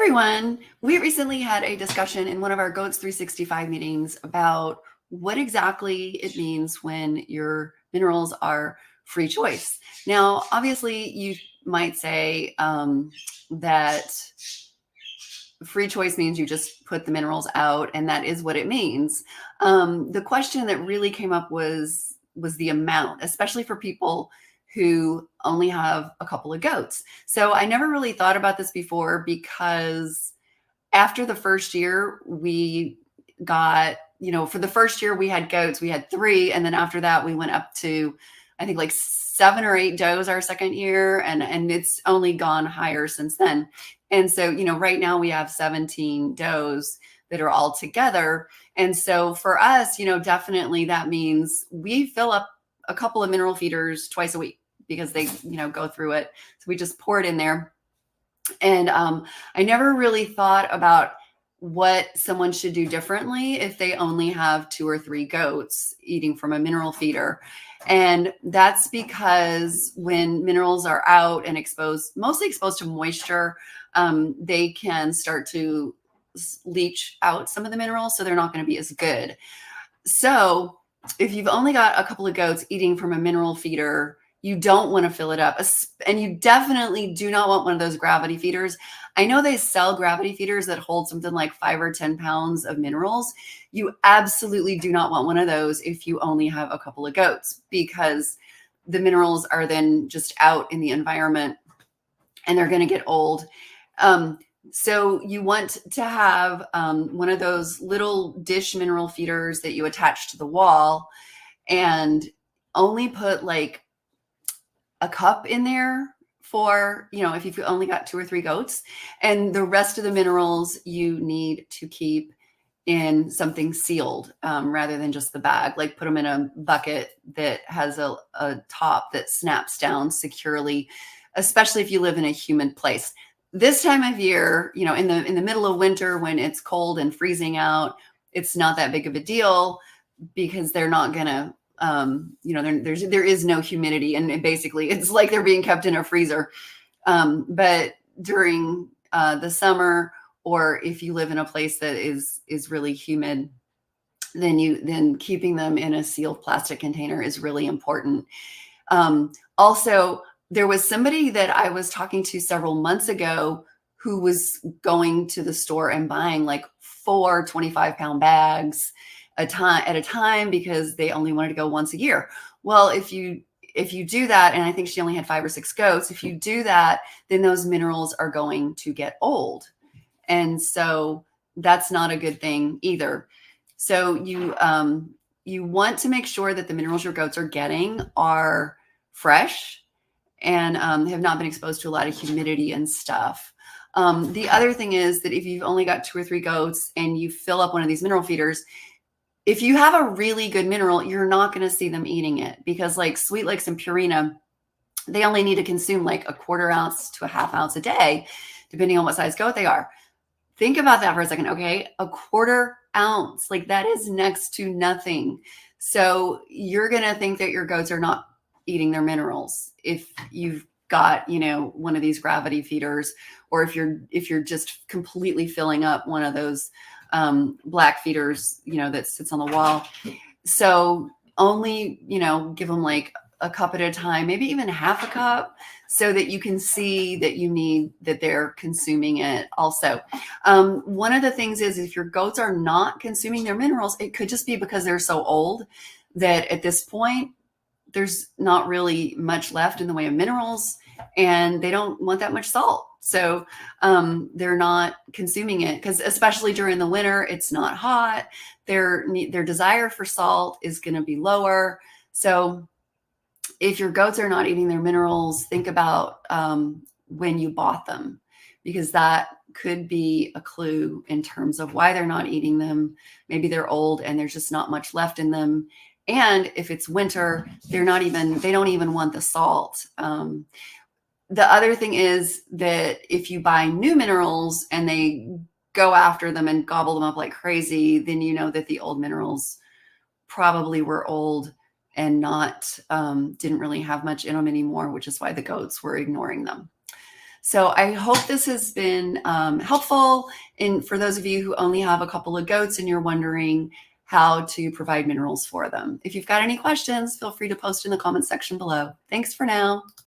everyone. We recently had a discussion in one of our Goats 365 meetings about what exactly it means when your minerals are free choice. Now, obviously, you might say that free choice means you just put the minerals out, and that is what it means. The question that really came up was the amount, especially for people who only have a couple of goats. So I never really thought about this before because after the first year, we got, for the first year we had goats, we had three. And then after that, we went up to, I think like 7 or 8 does our second year. And it's only gone higher since then. And so, right now we have 17 does that are all together. And so for us, definitely that means we fill up a couple of mineral feeders twice a week because they, go through it. So we just pour it in there. And I never really thought about what someone should do differently if they only have 2 or 3 goats eating from a mineral feeder. And that's because when minerals are out and exposed, mostly exposed to moisture, they can start to leach out some of the minerals, so they're not going to be as good. So if you've only got a couple of goats eating from a mineral feeder, you don't want to fill it up. And you definitely do not want one of those gravity feeders. I know they sell gravity feeders that hold something like 5 or 10 pounds of minerals. You absolutely do not want one of those if you only have a couple of goats, because the minerals are then just out in the environment and they're going to get old. So you want to have one of those little dish mineral feeders that you attach to the wall, and only put like a cup in there for, if you've only got 2 or 3 goats, and the rest of the minerals you need to keep in something sealed rather than just the bag. Like put them in a bucket that has a top that snaps down securely, especially if you live in a humid place. This time of year, in the middle of winter when it's cold and freezing out, it's not that big of a deal because they're not gonna there is no humidity, and basically it's like they're being kept in a freezer. But during the summer, or if you live in a place that is really humid, then keeping them in a sealed plastic container is really important. Also, there was somebody that I was talking to several months ago who was going to the store and buying like 4 25-pound bags at a time because they only wanted to go once a year. Well, if you do that, and I think she only had 5 or 6 goats, if you do that, then those minerals are going to get old. And so that's not a good thing either. So you want to make sure that the minerals your goats are getting are fresh and have not been exposed to a lot of humidity and stuff. The other thing is that if you've only got 2 or 3 goats and you fill up one of these mineral feeders, if you have a really good mineral, you're not going to see them eating it, because like Sweet Licks and Purina, they only need to consume like a 1/4 ounce to a 1/2 ounce a day, depending on what size goat they are. Think about that for a second. Okay. A 1/4 ounce, like that is next to nothing. So you're going to think that your goats are not eating their minerals if you've got, one of these gravity feeders, or if you're just completely filling up one of those black feeders, that sits on the wall. So only, give them like a cup at a time, maybe even 1/2 a cup, so that you can see that they're consuming it also. One of the things is, if your goats are not consuming their minerals, it could just be because they're so old that at this point, there's not really much left in the way of minerals, and they don't want that much salt. So they're not consuming it, because especially during the winter, it's not hot. Their desire for salt is going to be lower. So if your goats are not eating their minerals, think about when you bought them, because that could be a clue in terms of why they're not eating them. Maybe they're old and there's just not much left in them. And if it's winter, they don't even want the salt. The other thing is that if you buy new minerals and they go after them and gobble them up like crazy, then you know that the old minerals probably were old and didn't really have much in them anymore, which is why the goats were ignoring them. So I hope this has been helpful. And for those of you who only have a couple of goats and you're wondering how to provide minerals for them. If you've got any questions, feel free to post in the comment section below. Thanks for now.